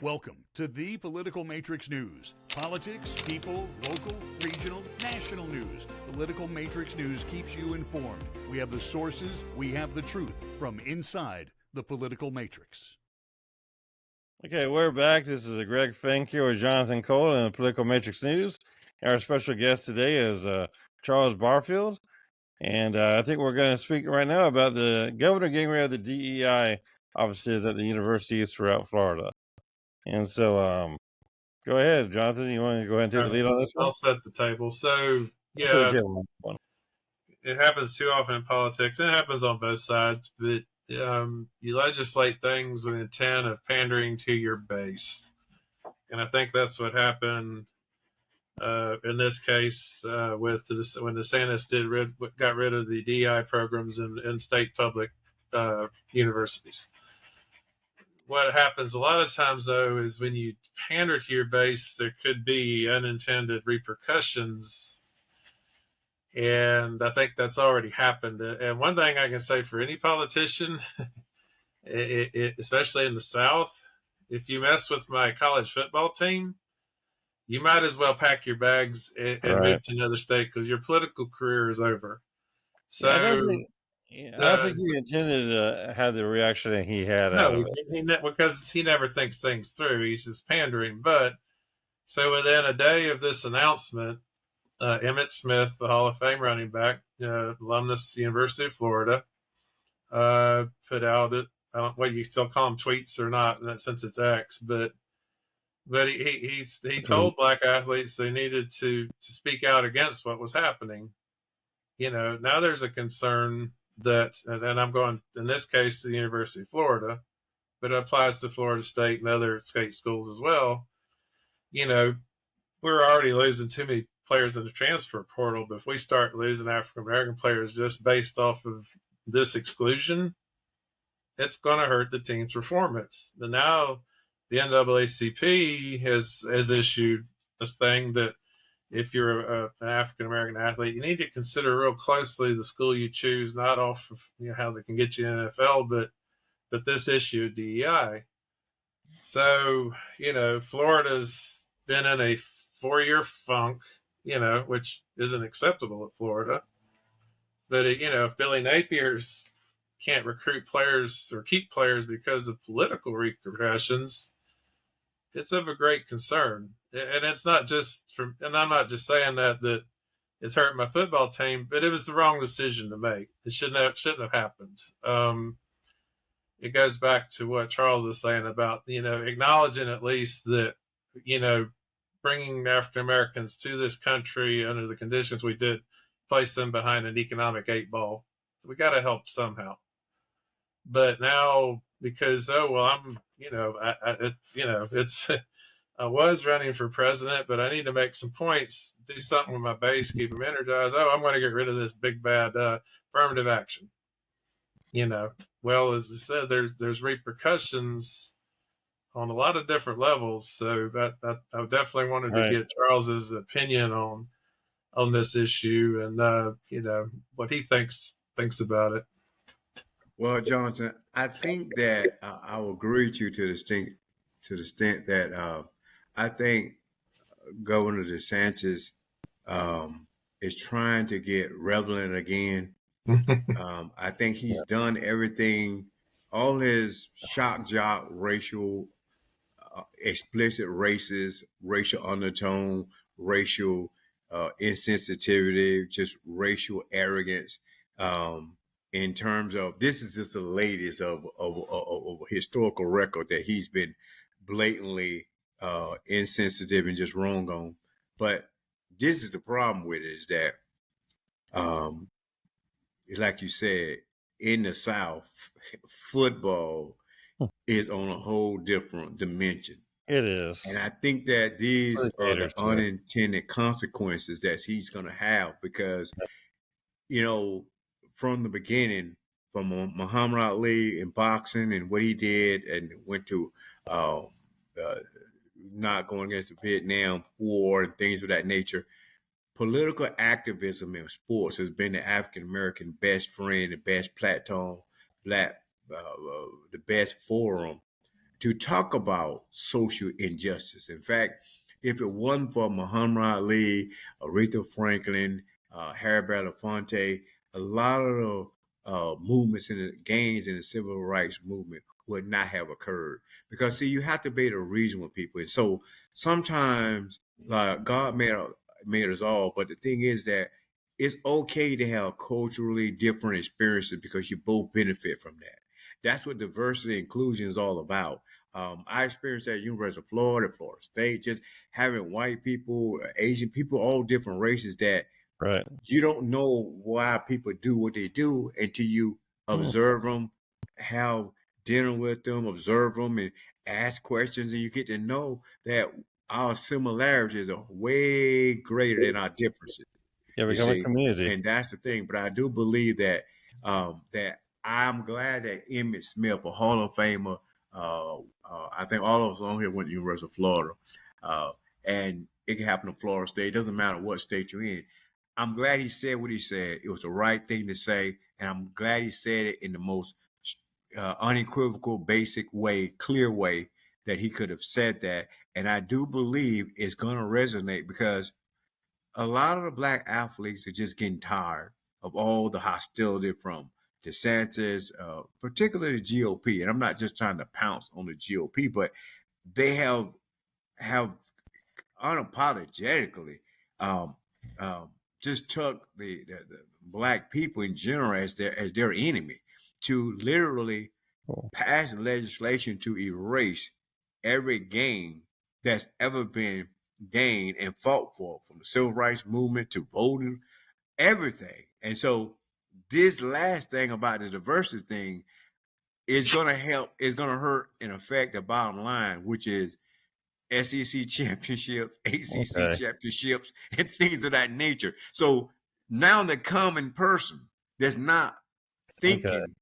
Welcome to the Political Matrix News. Politics, people, local, regional, national news. Political Matrix News keeps you informed. We have the sources, we have the truth from inside the political matrix. Okay, we're back. This is Greg Fink here with Jonathan Cole in the Political Matrix News. Our special guest today is Charles Barfield. And I think we're going to speak right now about the governor getting rid of the DEI offices at the universities throughout Florida. And so go ahead, Jonathan. You want to go ahead and take the lead on this one? I'll set the table. So, yeah, it happens too often in politics, and it happens on both sides, but you legislate things with the intent of pandering to your base. And I think that's what happened in this case when DeSantis got rid of the DEI programs in state public universities. What happens a lot of times, though, is when you pander to your base, there could be unintended repercussions. And I think that's already happened. And one thing I can say for any politician, especially in the South, if you mess with my college football team, you might as well pack your bags and move to another state because your political career is over. So I don't think he intended to have the reaction that he had. No, because he never thinks things through. He's just pandering. But so within a day of this announcement, Emmitt Smith, the Hall of Fame running back, alumnus, University of Florida, put out it. I don't know whether you still call them tweets or not, in that since it's X, but he told black athletes they needed to speak out against what was happening. Now there's a concern that, and I'm going in this case to the University of Florida, but it applies to Florida State and other state schools as well. We're already losing too many players in the transfer portal, but if we start losing African American players just based off of this exclusion, it's going to hurt the team's performance. And now the NAACP has issued this thing that if you're an African American athlete, you need to consider real closely the school you choose, not off of how they can get you in the NFL, but this issue of DEI. So Florida's been in a 4-year funk, which isn't acceptable at Florida. But if Billy Napier's can't recruit players or keep players because of political repercussions, it's of a great concern. And it's not just and I'm not just saying that it's hurting my football team, but it was the wrong decision to make. It shouldn't have happened. It goes back to what Charles was saying about, acknowledging at least that, bringing African Americans to this country under the conditions we did, place them behind an economic 8-ball. So we got to help somehow. But now, because I'm, I was running for president, but I need to make some points, do something with my base, keep them energized. I'm going to get rid of this big bad affirmative action. Well, as I said, there's repercussions on a lot of different levels. So that I definitely wanted to get Charles's opinion on this issue and what he thinks about it. Well, Jonathan, I think that I will agree with you to the extent that I think Governor DeSantis is trying to get relevant again. I think he's done everything, all his shock jock racial, explicit races, racial undertone, racial insensitivity, just racial arrogance. In terms of, this is just the latest of a historical record that he's been blatantly insensitive and just wrong on. But this is the problem with it, is that, like you said, in the South, football is on a whole different dimension. It is. And I think that these are the unintended consequences that he's going to have because, from the beginning, from Muhammad Ali in boxing and what he did and went to not going against the Vietnam War and things of that nature, political activism in sports has been the African-American best friend, the best platform, the best forum to talk about social injustice. In fact, if it wasn't for Muhammad Ali, Aretha Franklin, Harry Belafonte, a lot of the movements and the gains in the civil rights movement would not have occurred. Because see, you have to be able to reason with people, and so sometimes like God made us all, but the thing is that it's okay to have culturally different experiences because you both benefit from that. That's what diversity and inclusion is all about. I experienced that at University of Florida, Florida State, just having white people, Asian people, all different races that Right. you don't know why people do what they do until you observe them, have dinner with them, observe them, and ask questions, and you get to know that our similarities are way greater than our differences. Yeah, You become a see, community. and that's the thing. But I do believe that that I'm glad that Emmitt Smith, a Hall of Famer, I think all of us on here went to University of Florida, uh, and it can happen to Florida State. It doesn't matter what state you're in. I'm glad he said what he said. It was the right thing to say, and I'm glad he said it in the most unequivocal, basic way, clear way that he could have said that. And I do believe it's going to resonate because a lot of the black athletes are just getting tired of all the hostility from DeSantis, particularly the GOP. And I'm not just trying to pounce on the GOP, but they have unapologetically um, just took the black people in general as their enemy to literally pass legislation to erase every gain that's ever been gained and fought for, from the civil rights movement to voting, everything. And so this last thing about the diversity thing is going to help, is going to hurt and affect the bottom line, which is SEC championships, ACC Okay. championships, and things of that nature. So now the common person that's not thinking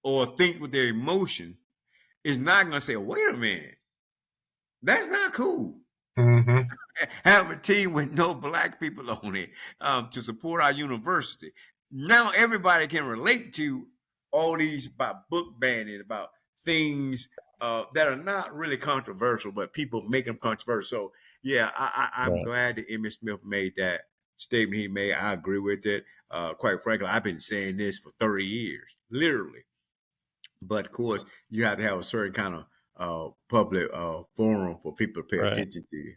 or think with their emotion is not going to say, wait a minute, that's not cool. Mm-hmm. Have a team with no black people on it to support our university. Now everybody can relate to all these about book banning, about things that are not really controversial, but people make them controversial. So yeah, I'm glad that Emmitt Smith made that statement he made. I agree with it. Quite frankly, I've been saying this for 30 years, literally. But of course, you have to have a certain kind of public forum for people to pay attention to you.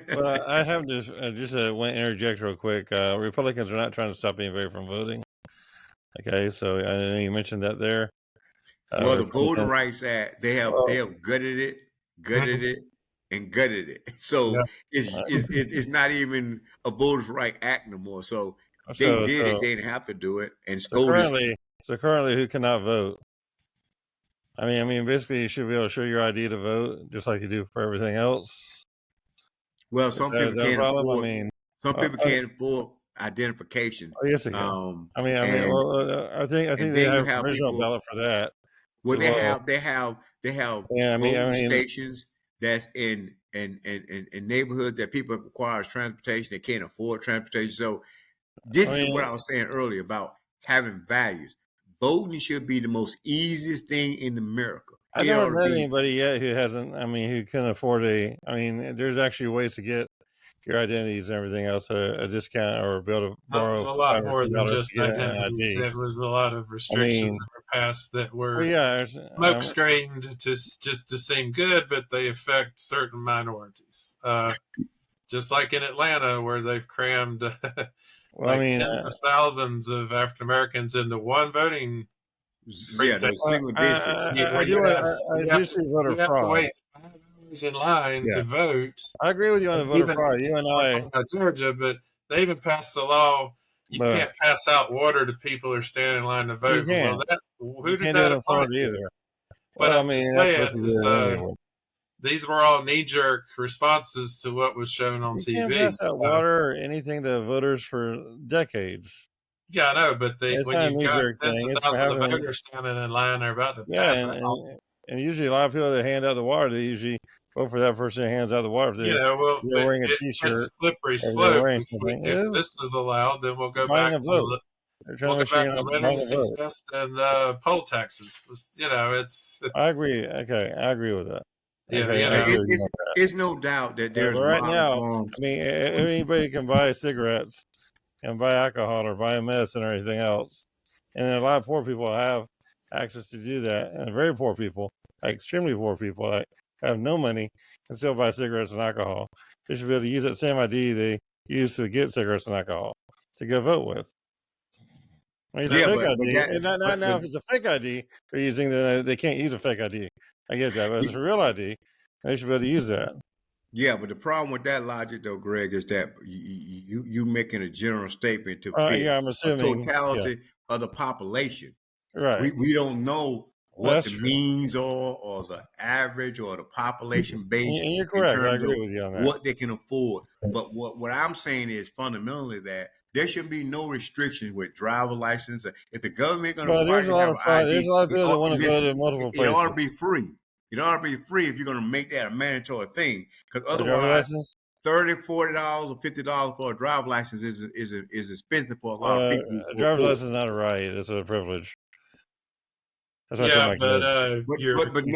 Well, I have just want to interject real quick. Republicans are not trying to stop anybody from voting. Okay, so I know you mentioned that there. Well, the Voting Rights Act, they have gutted it, and gutted it. So it's not even a voters' right act no more. So they did it; they didn't have to do it. And currently, who cannot vote? I mean, basically, you should be able to show your ID to vote, just like you do for everything else. Well, some people can't afford. Some people can't afford identification. Oh, yes, they can. I think they have a provisional ballot for that. Well, they have voting stations that's in neighborhoods that people requires transportation. They can't afford transportation. So this is what I was saying earlier about having values. Voting should be the most easiest thing in America. I haven't met anybody yet who hasn't. Who can afford there's actually ways to get your identities and everything else a discount or be able to borrow. It was a lot more than just identities. It was a lot of restrictions that were passed that were smoke screened just to seem good, but they affect certain minorities. Just like in Atlanta, where they've crammed tens of thousands of African Americans into one voting. Those single districts. I do see voter fraud. You have to wait 5 hours in line to vote. I agree with you on the voter fraud. You and I, Georgia, but they even passed a law. You can't pass out water to people who are standing in line to vote. You can. Who did that apply to? Either. But I'm just saying, these were all knee-jerk responses to what was shown on TV. You can't pass out water or anything to voters for decades. Yeah, I know, but when you've got tens of thousands of voters standing in line, they're about to pass out. And usually a lot of people that hand out the water, they usually vote for that person who hands out the water. If they're wearing a T-shirt. It's a slippery slope. If this is allowed, then we'll go back to They're trying We'll to go make sure back you're to not renting buying a vote. success and poll taxes. It's I agree. Okay, I agree with that. yeah, Okay, I agree with you on that. It's no doubt that Yeah, there's but right model now, forms. I mean, anybody can buy cigarettes and buy alcohol or buy medicine or anything else. And a lot of poor people have access to do that. And very poor people, like extremely poor people, that have no money, can still buy cigarettes and alcohol. They should be able to use that same ID they use to get cigarettes and alcohol to go vote with. I mean, it's a Yeah, fake but ID. that And not now, but if it's a fake ID they're using, then they can't use a fake ID. I get that. But if it's a real ID, they should be able to use that. yeah, but the problem with that logic, though, Greg, is that you making a general statement to fit Yeah, I'm a assuming. Yeah, totality of the population. right. We don't know Well, what that's the true. means are, or the average, or the population base And you're in correct. I terms agree of with you on that. what they can afford. But what I'm saying is fundamentally that there should be no restrictions with driver license. If the government going to Well, require there's you a to lot have of an fraud. There's ID, a lot of people that want to vote listen, in multiple it ought to be places. free. It ought to be free if you're going to make that a mandatory thing. Because A driver's otherwise, license? $30, $40, or $50 for a driver's license is expensive for a lot of people A who are driver's poor. license is not a right. It's a privilege. That's why I tell yeah, my but kids. you're Because bringing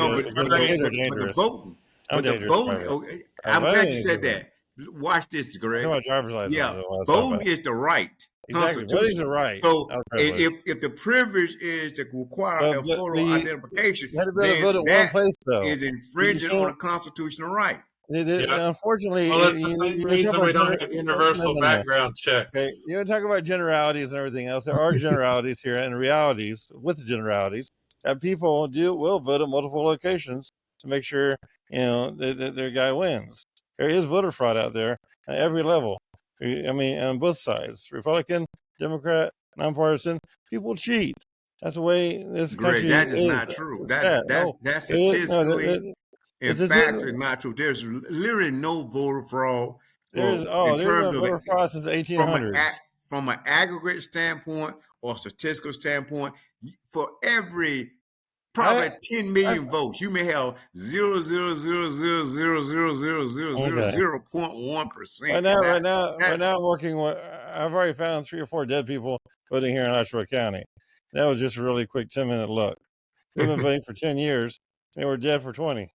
kids are But the dangerous. voting, I'm but the dangerous voting. private. Okay, I'm glad Voting you is said different. that. Watch this, I'm Greg. talking about driver's license. Yeah, Is what I was talking voting about. is the right, Exactly. Voting's a constitutional. right, So, not a and privilege. if the privilege is to require a But photo you identification, had to be able to then vote at one that place, though. is You infringing on a can't. constitutional right. yeah. Unfortunately, Well, it's the same you talk reason about we don't have universal no. background Okay, checks. you talk about generalities and everything else. There are generalities here and realities with the generalities that people will vote at multiple locations to make sure that their guy wins. There is voter fraud out there at every level. I mean, on both sides, Republican, Democrat, nonpartisan. People cheat. That's the way this Greg, country that is is. not true. It's set. No, That's it is. No, statistically and it's factually not true. There's literally no voter fraud there's in there's terms been of voter fraud since the from 1800s. from an aggregate standpoint or statistical standpoint. For every probably I 10 million votes, you may have 0.1%, and Right now, that's I'm working with. I've already found 3 or 4 dead people voting here in Oshawa County. That was just a really quick 10-minute look. They've been voting for 10 years. They were dead for 20.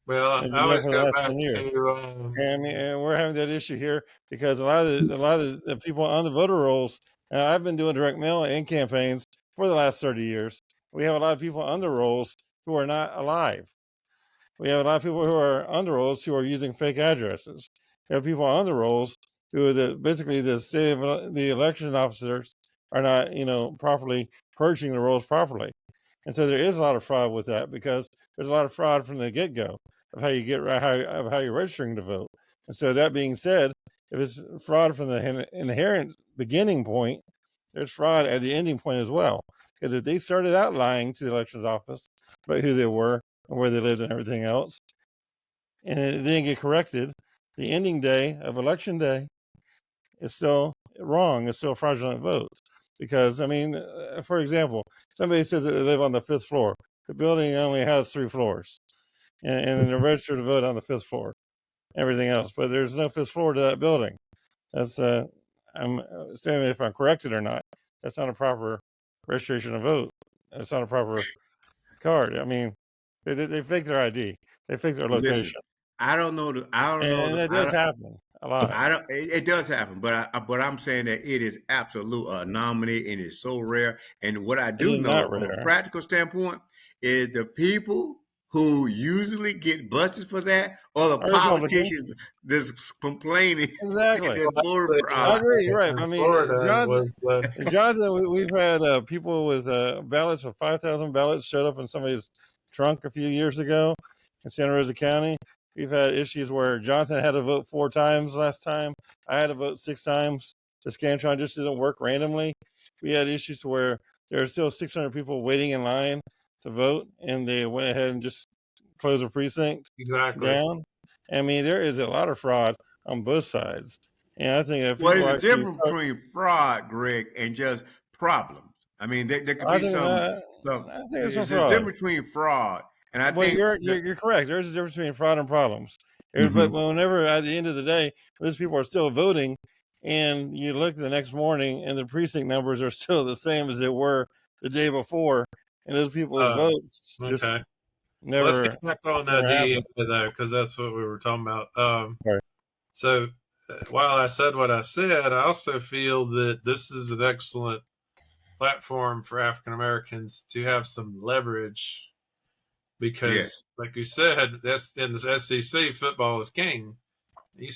Well, They've I been dead always for the go last back 10 years. to And we're having that issue here because a lot of the people on the voter rolls. I've been doing direct mail and campaigns for the last 30 years. We have a lot of people on the rolls who are not alive. We have a lot of people who are on the rolls who are using fake addresses. We have people on the rolls who basically the election officers are not, properly purging the rolls properly. And so there is a lot of fraud with that because there's a lot of fraud from the get-go of how you how you're registering to vote. And so that being said, if it's fraud from the inherent beginning point, there's fraud at the ending point as well. Because if they started out lying to the elections office about who they were and where they lived and everything else, and it didn't get corrected, the ending day of election day is still wrong. It's still a fraudulent vote. Because, I mean, for example, somebody says that they live on the 5th floor. The building only has 3 floors. And they're registered to vote on the 5th floor, everything else. But there's no 5th floor to that building. That's, I'm saying if I'm corrected or not. That's not a proper registration to vote. That's not a proper card. I mean, they fake their ID. They fake their listen. location. I don't know. And that does happen a lot. It does happen, but I'm saying that it is absolute anomaly and it's so rare. And what I do know from a practical standpoint is the people who usually get busted for that are the politicians that's complaining. Exactly. I agree. You're right. I mean, Florida Jonathan, we've had people with ballots of 5,000 ballots showed up in somebody's trunk a few years ago in Santa Rosa County. We've had issues where Jonathan had to vote 4 times last time. I had to vote 6 times. The Scantron just didn't work randomly. We had issues where there are still 600 people waiting in line to vote, and they went ahead and just closed a precinct down. I mean, there is a lot of fraud on both sides. And I think if what is the difference between fraud, Greg, and just problems? I mean, there could be some. There's a difference between fraud. And I think you're correct. There's a difference between fraud and problems. But whenever at the end of the day, those people are still voting and you look the next morning, and the precinct numbers are still the same as they were the day before, and those people's votes Okay. just Well, let's never, get back on never DEI happened. though, because that's what we were talking about. Right. So while I said what I said, I also feel that this is an excellent platform for African Americans to have some leverage because, Yes. like you said, that's in the SEC, football is king.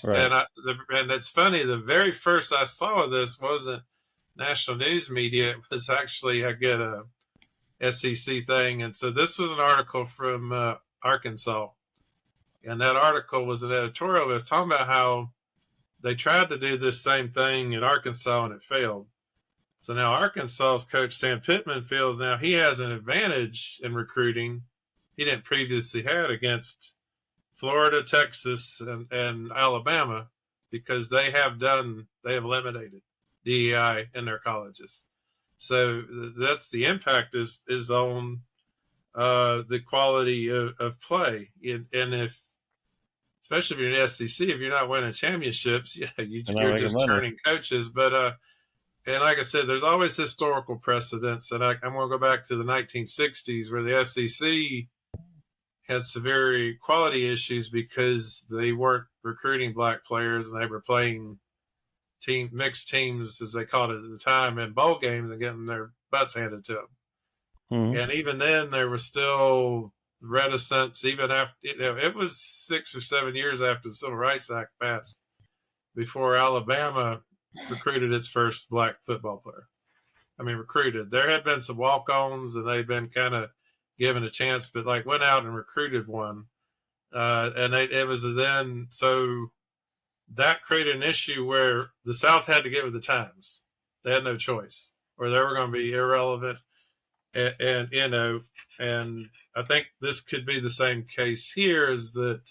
Right. And it's funny. The very first I saw of this wasn't national news media. It was actually I get a SEC thing, and so this was an article from Arkansas, and that article was an editorial. It was talking about how they tried to do this same thing in Arkansas and it failed. So now Arkansas's coach Sam Pittman feels now he has an advantage in recruiting he didn't previously had against Florida, Texas, and Alabama because they have eliminated DEI in their colleges. So that's the impact is on the quality of play. And if, especially if you're in the SEC, if you're not winning championships, yeah, And not you're making just money. churning coaches. But and like I said, there's always historical precedents. And I'm going to go back to the 1960s where the SEC had severe quality issues because they weren't recruiting black players and they were playing mixed teams, as they called it at the time, in bowl games and getting their butts handed to them. Mhm. And even then, there was still reticence. Even after it was 6 or 7 years after the Civil Rights Act passed before Alabama recruited its first black football player. I mean, recruited. There had been some walk-ons, and they'd been kind of given a chance, but like went out and recruited one. And it was then so that created an issue where the South had to get with the times. They had no choice, or they were going to be irrelevant. And and I think this could be the same case here. Is that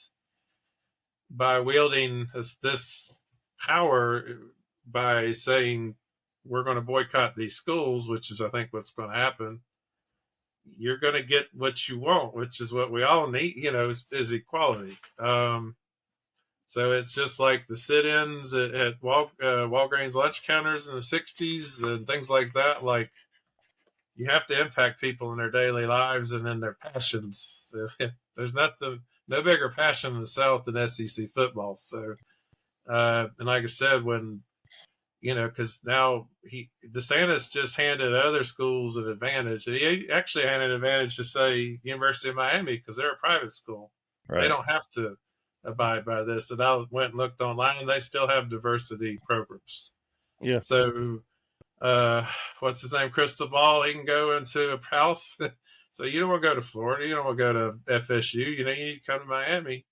by wielding this power, by saying we're going to boycott these schools, which is I think what's going to happen, you're going to get what you want, which is what we all need, is equality. So it's just like the sit-ins at Walgreens lunch counters in the 60s and things like that. Like, you have to impact people in their daily lives and in their passions. There's no bigger passion in the South than SEC football. So, and like I said, because now DeSantis just handed other schools an advantage. He actually handed an advantage to, say, University of Miami, because they're a private school. Right. They don't have to abide by this. And I went and looked online. They still have diversity programs. Yeah. So, what's his name? Cristobal, he can go into a house. So you don't want to go to Florida. You don't want to go to FSU. You need to come to Miami.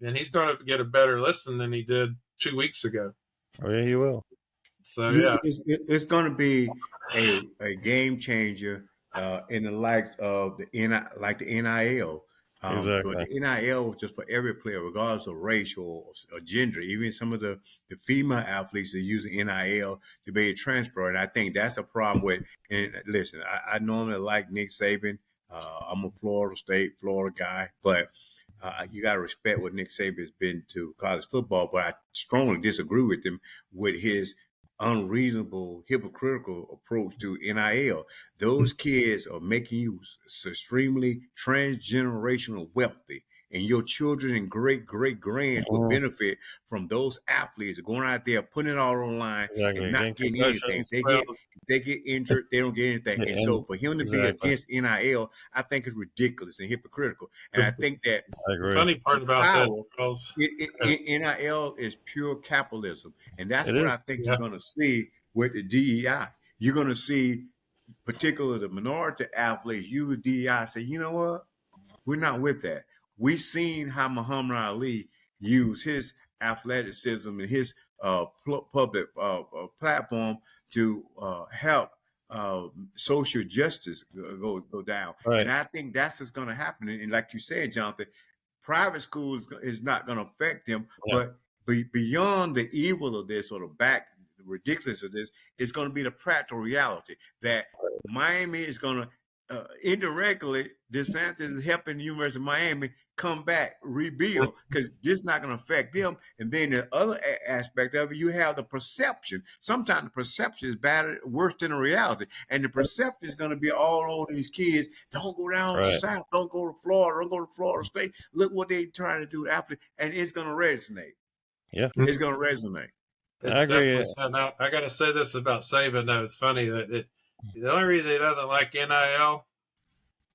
And he's going to get a better listen than he did 2 weeks ago. Oh, yeah, you will. So, yeah. It's going to be a game changer in the likes of the NIL. Exactly. But the NIL just for every player, regardless of race or gender. Even some of the female athletes are using NIL to be able to transfer. And I think that's the problem with. And listen, I normally like Nick Saban. I'm a Florida guy, but you got to respect what Nick Saban has been to college football. But I strongly disagree with him with his unreasonable, hypocritical approach to NIL. Those kids are making you extremely transgenerational wealthy. And your children and great grands will benefit from those athletes going out there, putting it all online and not getting anything. They get injured, they don't get anything. And so for him to be against NIL, I think is ridiculous and hypocritical. And I think that the funny part about that, Charles, NIL is pure capitalism. And that's what I think you're going to see with the DEI. You're going to see, particularly the minority athletes, use DEI, say, you know what? We're not with that. We've seen how Muhammad Ali used his athleticism and his public platform to help social justice go down. Right. And I think that's what's going to happen. And like you said, Jonathan, private schools is not going to affect them, but beyond the evil of this or the ridiculous of this, it's going to be the practical reality that Miami is going to indirectly, DeSantis is helping the University of Miami come back, rebuild, because this is not going to affect them. And then the other aspect of it, you have the perception. Sometimes the perception is better, worse than the reality. And the perception is going to be all over these kids. Don't go down to the South. Don't go to Florida. Don't go to Florida State. Look what they're trying to do after. And it's going to resonate. Yeah. It's going to resonate. It's I agree. definitely. Now, I got to say this about Saban, though. It's funny that the only reason he doesn't like NIL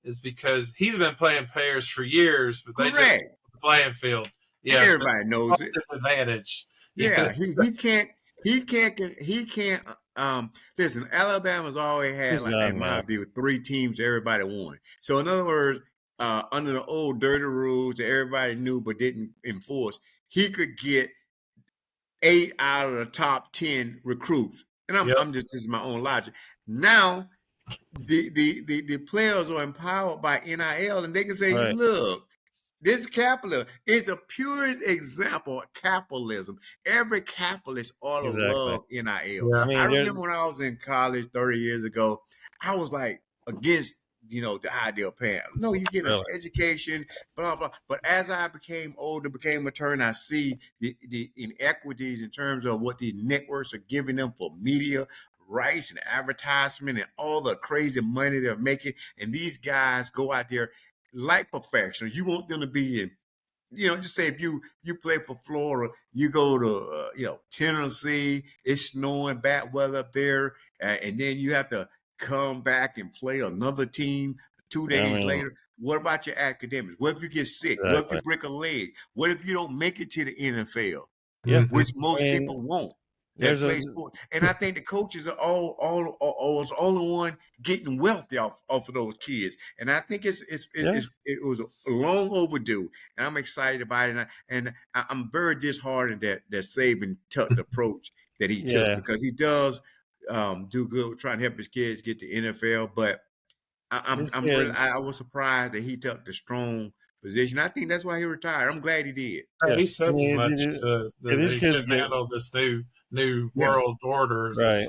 is because he's been playing players for years, but they just the playing field. Yeah, everybody knows it. Advantage. Yeah, he can't. Listen, Alabama's always had, like, in my view, 3 teams everybody won. So in other words, under the old dirty rules that everybody knew but didn't enforce, he could get 8 out of the top 10 recruits. And I'm just, this is my own logic. Now the players are empowered by NIL, and they can say, look, this capitalism is the purest example of capitalism. Every capitalist ought to love NIL. Yeah. I remember when I was in college 30 years ago, I was like against, the idea of paying. No, you get an education, blah, blah. But as I became older, became mature, I see the inequities in terms of what these networks are giving them for media rights and advertisement and all the crazy money they're making. And these guys go out there like professionals. You want them to be in, just say if you play for Florida, you go to, Tennessee, it's snowing, bad weather up there, and then you have to come back and play another team 2 days later. What about your academics? What if you get sick? What if you break a leg? What if you don't make it to the NFL? Yeah. Which most people won't. That play sport. And I think the coaches are all the only one getting wealthy off of those kids. And I think it was long overdue. And I'm excited about it. And I'm very disheartened that Saban took the approach that he took, because he does do good with trying to help his kids get to NFL. But I was surprised that he took the strong position. I think that's why he retired. I'm glad he did. He said as much that he couldn't handle this new world order. Right.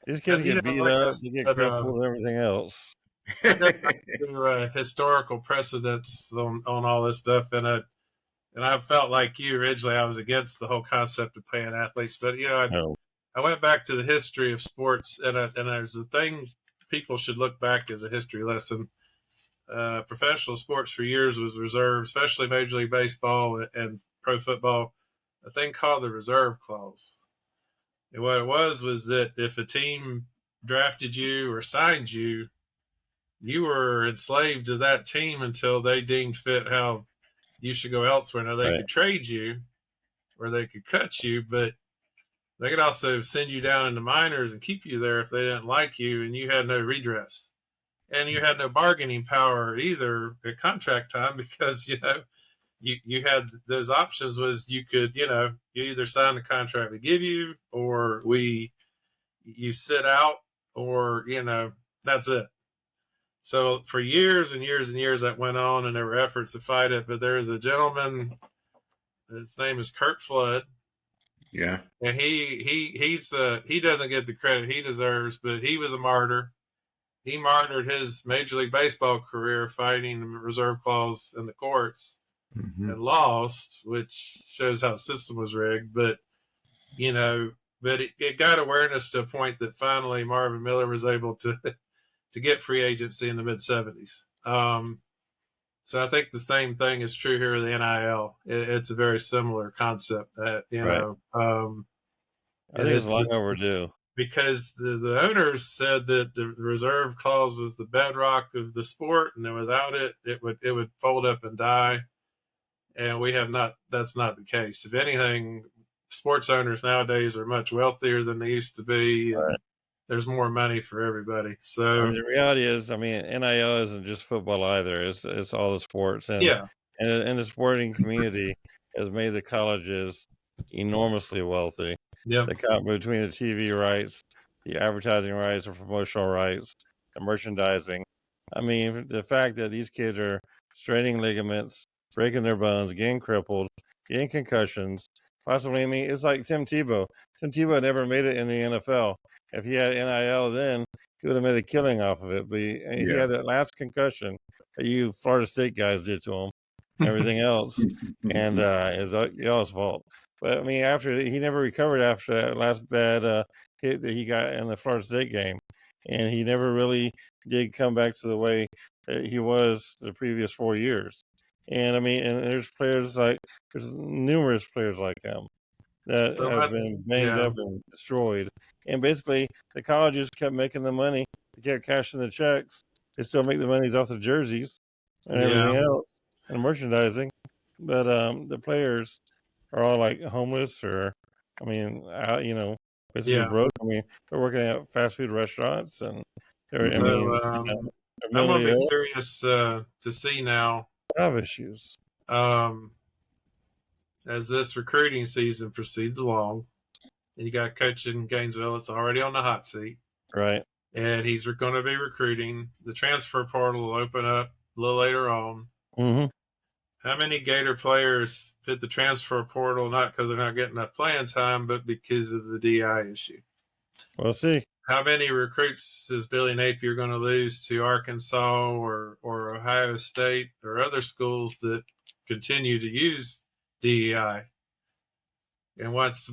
These kids get beat up, they get crippled, and everything else. Historical precedents on all this stuff, and I felt like you originally. I was against the whole concept of paying athletes, but I went back to the history of sports, and there's a thing people should look back as a history lesson. Professional sports for years was reserved, especially Major League Baseball and pro football, a thing called the reserve clause. And what it was that if a team drafted you or signed you, you were enslaved to that team until they deemed fit how you should go elsewhere. Now, they could trade you or they could cut you, but they could also send you down into minors and keep you there if they didn't like you, and you had no redress. And you had no bargaining power either at contract time, because, you had those options. Was you could, you either sign the contract we give you, or you sit out, or, that's it. So for years and years and years that went on, and there were efforts to fight it. But there is a gentleman, his name is Curt Flood. Yeah. And he doesn't get the credit he deserves, but he was a martyr. He martyred his Major League Baseball career fighting the reserve clause in the courts, and lost, which shows how the system was rigged. But, but it got awareness to a point that finally Marvin Miller was able to get free agency in the mid-'70s. So I think the same thing is true here with the NIL. It's a very similar concept. I think it's long overdue. Because the owners said that the reserve clause was the bedrock of the sport, and without it, it would fold up and die. And we have not. That's not the case. If anything, sports owners nowadays are much wealthier than they used to be. And there's more money for everybody. So the reality is, NIL isn't just football either. It's all the sports, and the sporting community has made the colleges enormously wealthy. Yeah, between the TV rights, the advertising rights, the promotional rights, the merchandising. The fact that these kids are straining ligaments, breaking their bones, getting crippled, getting concussions, possibly. It's like Tim Tebow. Tim Tebow never made it in the NFL. If he had NIL then, he he would have made a killing off of it. But he had that last concussion that you Florida State guys did to him, and everything else, and it's y'all's fault. But I mean, after he never recovered after that last bad hit that he got in the Florida State game, and he never really did come back to the way that he was the previous 4 years. And I mean, and there's numerous players like him that So have been banged up and destroyed. And basically, the colleges kept making the money. They kept cashing the checks. They still make the monies off the jerseys and everything else and merchandising. But the players are all like homeless or, I mean, basically broke. I mean, they're working at fast food restaurants and they're, So they're I'm mentally gonna be ill. curious to see now Have issues. As this recruiting season proceeds along. And you got a coach in Gainesville that's already on the hot seat. Right. And he's going to be recruiting. The transfer portal will open up a little later on. Mm-hmm. How many Gator players hit the transfer portal not because they're not getting enough playing time, but because of the DI issue? We'll see. How many recruits is Billy Napier going to lose to Arkansas or Ohio State or other schools that continue to use DEI? And once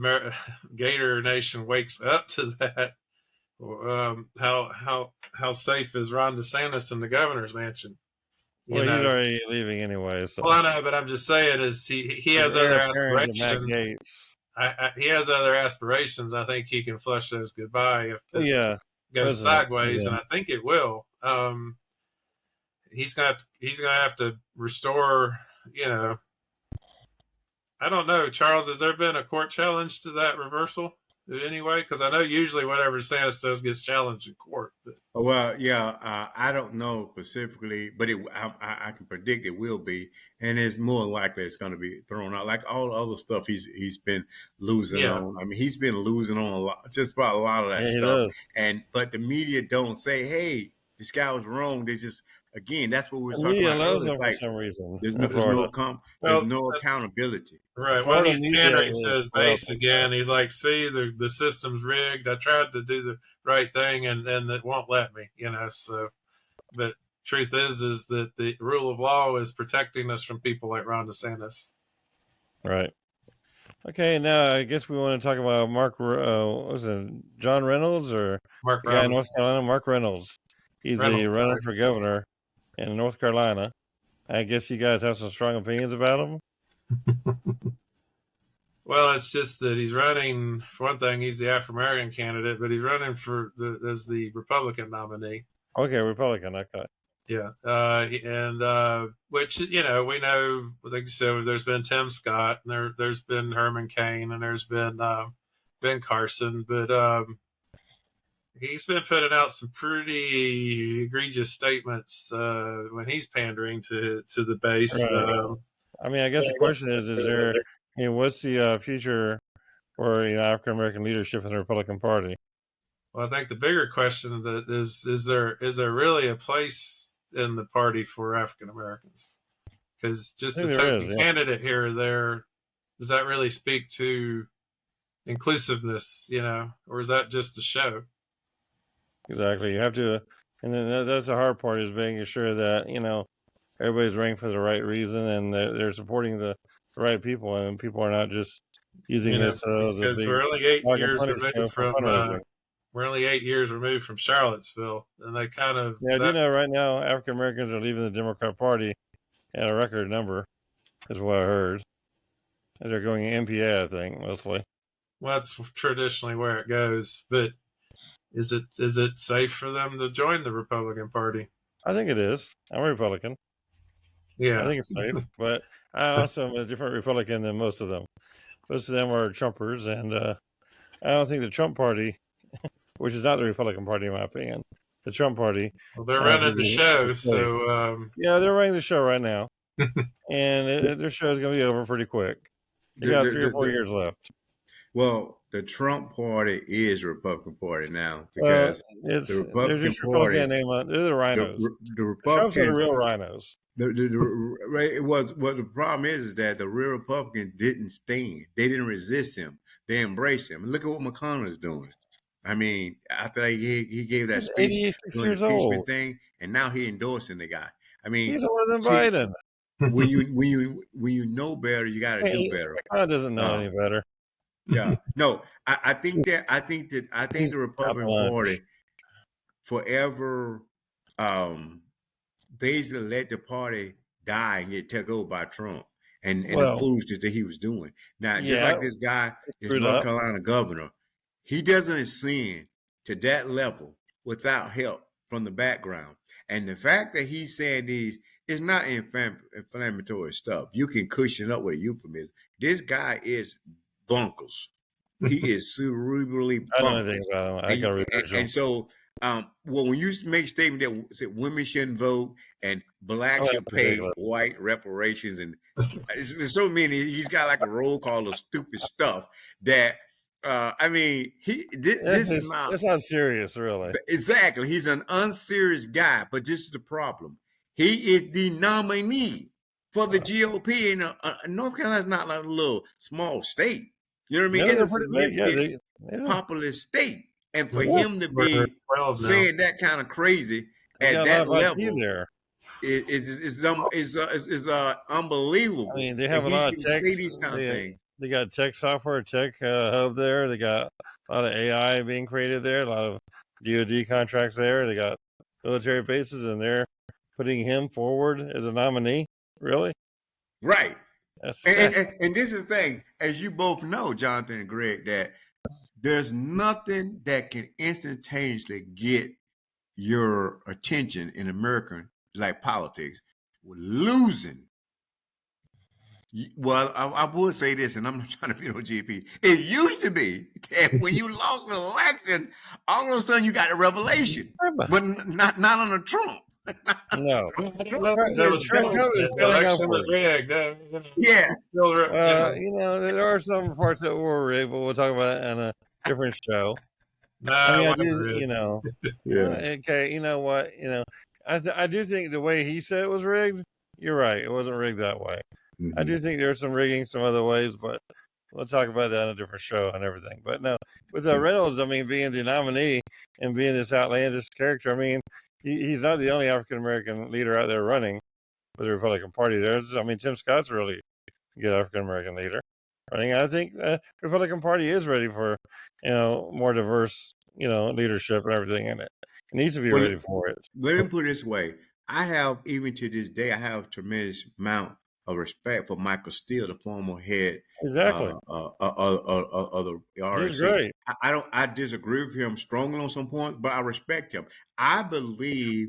Gator Nation wakes up to that, how safe is Ron DeSantis in the governor's mansion? He's already leaving anyway. So. Well, I know, but I'm just saying is he has other aspirations. He has other aspirations. I think he can flush those goodbye if this goes sideways, and I think it will. He's gonna have to restore. I don't know, Charles. Has there been a court challenge to that reversal anyway? Because I know usually whatever DeSantis does gets challenged in court. But. Well, yeah, I don't know specifically, but I can predict it will be, and it's more likely it's going to be thrown out. Like all the other stuff he's been losing on. I mean, he's been losing on a lot, just about a lot of that stuff. But the media don't say, "Hey, this guy was wrong." They just, again, that's what we're talking about. Loves him for some reason. There's no accountability. Right. Well, he's pandering to his base again. He's like, see, the system's rigged. I tried to do the right thing, and it won't let me, So, but truth is that the rule of law is protecting us from people like Ron DeSantis. Right. Okay, now I guess we want to talk about John Reynolds or Mark the guy in North Carolina? Mark Reynolds. He's a runner for governor in North Carolina. I guess you guys have some strong opinions about him. Well, it's just that he's running. For one thing, he's the Afro-American candidate, but he's running as the Republican nominee. Okay, Republican. Okay. Yeah, and which we know, like you said, there's been Tim Scott, and there's been Herman Cain, and there's been Ben Carson, but he's been putting out some pretty egregious statements when he's pandering to the base. Right. I mean, I guess the question is there? What's the future for African American leadership in the Republican Party? Well, I think the bigger question is there really a place in the party for African Americans? Because just the token candidate here or there, does that really speak to inclusiveness? Or is that just a show? Exactly. You have to, and then that's the hard part, is making sure that everybody's running for the right reason and they're supporting the right people, and people are not just using this as a big. We're only 8 years removed from. We're only 8 years removed from Charlottesville, and they kind of. Yeah, I do know right now African Americans are leaving the Democrat Party at a record number, is what I heard. And they're going MPA, I think, mostly. Well, that's traditionally where it goes, but is it safe for them to join the Republican Party? I think it is. I'm a Republican. Yeah, I think it's safe, but I also am a different Republican than most of them. Most of them are Trumpers, and I don't think the Trump Party, which is not the Republican Party in my opinion, the Trump Party. Well, they're running the show, so yeah, they're running the show right now, and their show is going to be over pretty quick. They got 3 or 4 years left. Well, the Trump Party is the Republican Party now, because the Republican Party, they're the rhinos. The Republicans are the real rhinos. The problem is that the real Republicans didn't stand. They didn't resist him. They embraced him. Look at what McConnell is doing. I mean, after he gave that He's speech 86 during the years impeachment old. thing, and now he endorsing the guy. I mean, He's older than see, Biden. when you know better, you got to do better. God doesn't know Uh, any better. yeah, no, I think the He's top Republican Party lunch. forever basically let the party die and get took over by Trump and the Well, foolishness that he was doing. Now, just yeah, like this guy, it's this screwed North up. Carolina governor, he doesn't ascend to that level without help from the background. And the fact that he's saying these is not inflammatory stuff. You can cushion up with a euphemism. This guy is bonkers. He is cerebrally I know anything bonkers. about him. I And, got and, research him. and so well, when you make statement that said women shouldn't vote and blacks Oh, should that's pay ridiculous. white reparations, and there's so many, he's got like a roll call of stupid stuff that I mean, this is not That's not serious, really. exactly. He's an unserious guy, but this is the problem. He is the nominee for the GOP, and North Carolina's not like a little small state. You know what I mean? No, It's they're a pretty big. Yeah, significant yeah. populous state. And for Yeah. him to We're be 12 now. saying that kind of crazy They at got a that lot of IP level there. is unbelievable. I mean, they That have a he lot of can tech. say these kind of things. They got tech software, tech hub there. They got a lot of AI being created there. A lot of DoD contracts there. They got military bases, and they're putting him forward as a nominee. Really? Right. That's And this is the thing, as you both know, Jonathan and Greg, that there's nothing that can instantaneously get your attention in American like politics. We're losing. Well, I would say this, and I'm not trying to be no GP. It used to be that when you lost an election, all of a sudden you got a revelation, but not under Trump. no. Trump Trump says is Trump, coming the election was upwards. rigged. Yeah, There are some parts that were rigged, but we'll talk about it on a different show. Nah, I whatever do, it is. yeah. okay, you know what, I do think the way he said it was rigged, you're right, it wasn't rigged that way. Mm-hmm. I do think there's some rigging some other ways, but we'll talk about that on a different show and everything. But no, with Reynolds, I mean, being the nominee and being this outlandish character, I mean, he's not the only African American leader out there running with the Republican Party. Tim Scott's really a good African American leader running. I think the Republican Party is ready for, more diverse, leadership and everything in it. It needs to be ready for it. Let me put it this way. I have, even to this day, I have a tremendous amount of respect for Michael Steele, the former head Exactly. of the He's RNC. great. I disagree with him strongly on some points, but I respect him. I believe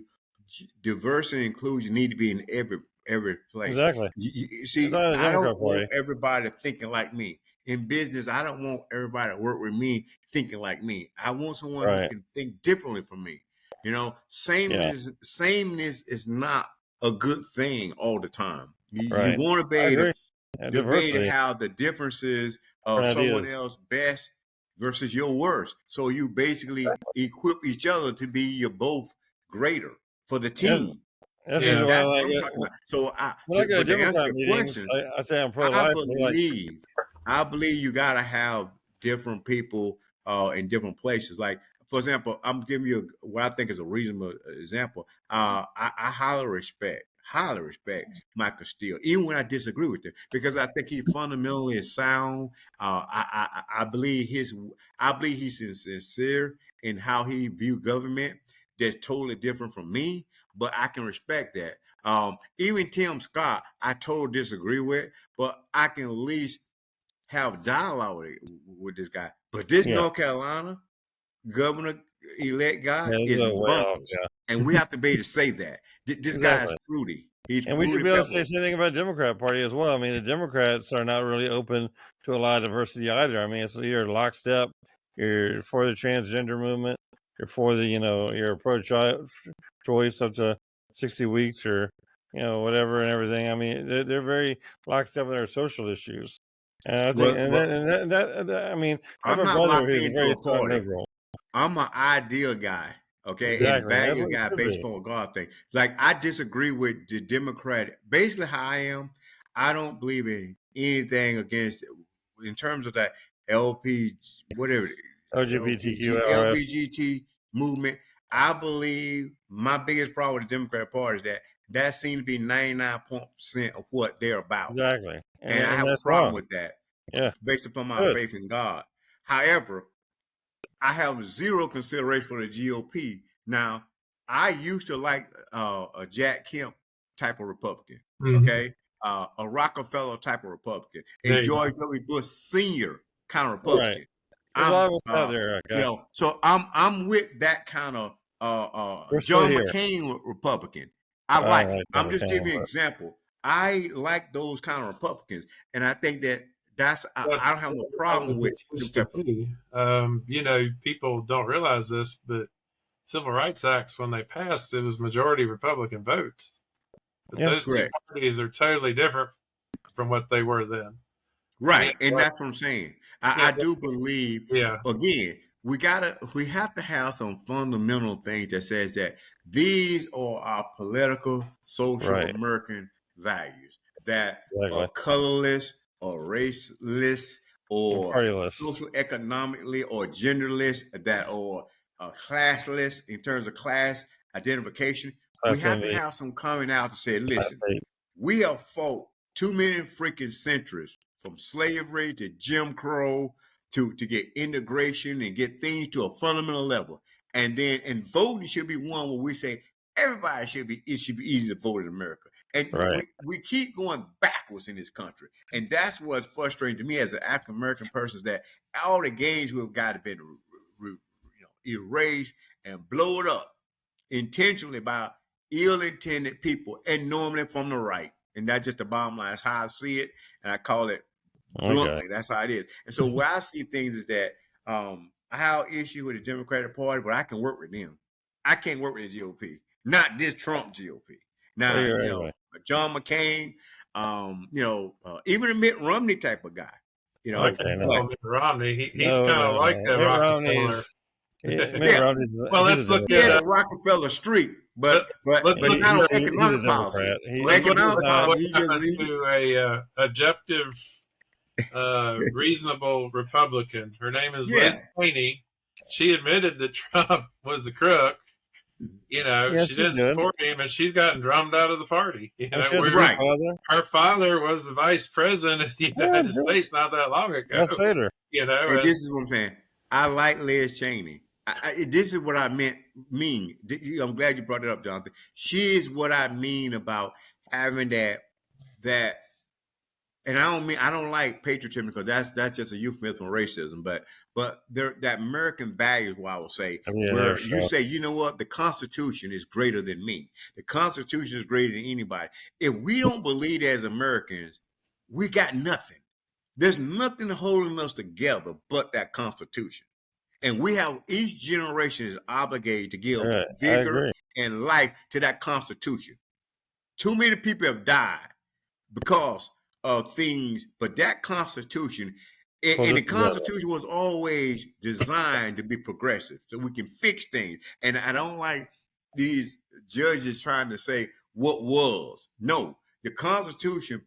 diversity and inclusion need to be in every place. Exactly. You see, It's not a I Democrat don't want Party. everybody thinking like me. In business, I don't want everybody to work with me thinking like me. I want someone who Right. can think differently from me. Sameness is not a good thing all the time. You Right. want to be I able agree. to Diversity. how the differences of Ideas. someone else best versus your worst. So you basically equip each other to be your both greater for the team. That's Yeah. usually That's why what I'm talking about. So when I go to but to answer Democrat your meetings, question, I say I'm pro I life. believe you gotta have different people in different places. Like, for example, I'm giving you what I think is a reasonable example. I highly respect Michael Steele, even when I disagree with him, because I think he fundamentally is sound. I believe he's sincere in how he view government. That's totally different from me, but I can respect that. Even Tim Scott, I totally disagree with, but I can at least have dialogue with this guy. But this North Carolina governor elect guy is bonkers, and we have to be able to say that this guy is fruity. He's and we should fruity be able to pebble. say something about the Democrat Party as well. I mean, the Democrats are not really open to a lot of diversity either. I mean, you're lockstep. You're for the transgender movement. You're for the, you're pro-choice up to 60 weeks or, whatever and everything. I mean, they're very lockstep with their social issues. And I think, I mean, I have I'm a not brother locked who's a into very a strong party. liberal. I'm an ideal guy, okay, and Exactly. value guy based upon God thing. Like, I disagree with the Democrat. Basically, how I am, I don't believe in anything against in terms of that LP, whatever LGBTQRS. LGBT movement. I believe my biggest problem with the Democratic Party is that seems to be 99% of what they're about. Exactly. And I have a that's problem wrong. with that Yeah. based upon my Good. faith in God. However, I have zero consideration for the GOP. Now, I used to like a Jack Kemp type of Republican, okay? A Rockefeller type of Republican, a George W. Bush Sr. kind of Republican. Right. There's a lot of us out there, You know, so I'm with that kind of John McCain Republican. I like. I'm just giving you an example. I like those kind of Republicans, and I think that's I don't have no problem with. You know, people don't realize this, but Civil Rights Acts, when they passed, it was majority Republican votes. But those two parties are totally different from what they were then. Right, and that's what I'm saying. I do believe. Again, we have to have some fundamental things that says that these are our political, social, American values that are colorless or raceless or social economically or genderless, that are classless in terms of class identification. We have to have some coming out to say, listen, we have fought too many freaking centuries, from slavery to Jim Crow to get integration and get things to a fundamental level. And voting should be one where we say it should be easy to vote in America. And we keep going backwards in this country. And that's what's frustrating to me as an African American person, is that all the gains we've got have been erased and blown up intentionally by ill-intended people, and normally from the right. And that's just the bottom line. That's how I see it, and I call it bluntly. That's how it is. And so where I see things is that I have an issue with the Democratic Party, but I can work with them. I can't work with the GOP, not this Trump GOP. Now, John McCain, even a Mitt Romney type of guy. Mitt Romney, he's kind of like that Rockefeller. Well, let's look at Rockefeller Street, but not on economic policy. Economic policy, he's just a objective, reasonable Republican. Her name is Liz Cheney. She admitted that Trump was a crook. She didn't support him, and she's gotten drummed out of the party. Her father was the vice president of the United States not that long ago. That's later. And this is what I'm saying. I like Liz Cheney. This is what I mean. I'm glad you brought it up, Jonathan. She is what I mean about having that, and I don't like patriotism, because that's just a euphemism for racism, but that American values, what I will say, where you say, you know what, the Constitution is greater than me. The Constitution is greater than anybody. If we don't believe as Americans, we got nothing. There's nothing holding us together but that Constitution. And each generation is obligated to give vigor and life to that Constitution. Too many people have died because of things, but that Constitution, and the Constitution was always designed to be progressive, so we can fix things. And I don't like these judges trying to say what was. No, the Constitution,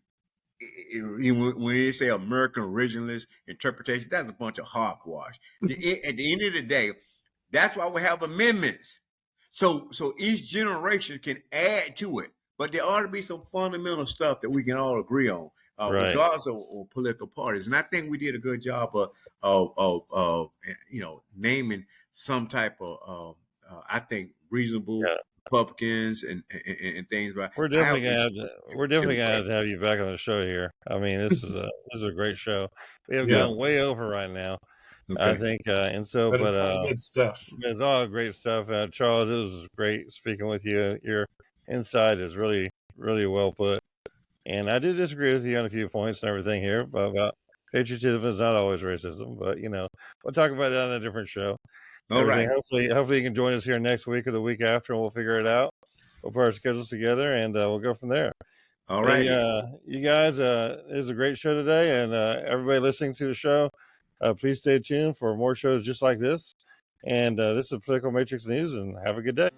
when they say American originalist interpretation, that's a bunch of hogwash. At the end of the day, that's why we have amendments. So each generation can add to it, but there ought to be some fundamental stuff that we can all agree on, regardless of political parties. And I think we did a good job of naming some type of I think reasonable Republicans and things. But we're definitely gonna have you back on the show here. I mean, this is a great show. We have gone way over right now. I think, and so, but it's all good stuff. It's all great stuff. Charles, it was great speaking with you. Your insight is really, really well put. And I did disagree with you on a few points and everything here about patriotism is not always racism, but we'll talk about that on a different show. All right. Hopefully you can join us here next week or the week after, and we'll figure it out. We'll put our schedules together, and we'll go from there. All right. You guys, it was a great show today, and everybody listening to the show, please stay tuned for more shows just like this. And this is Political Matrix News, and have a good day.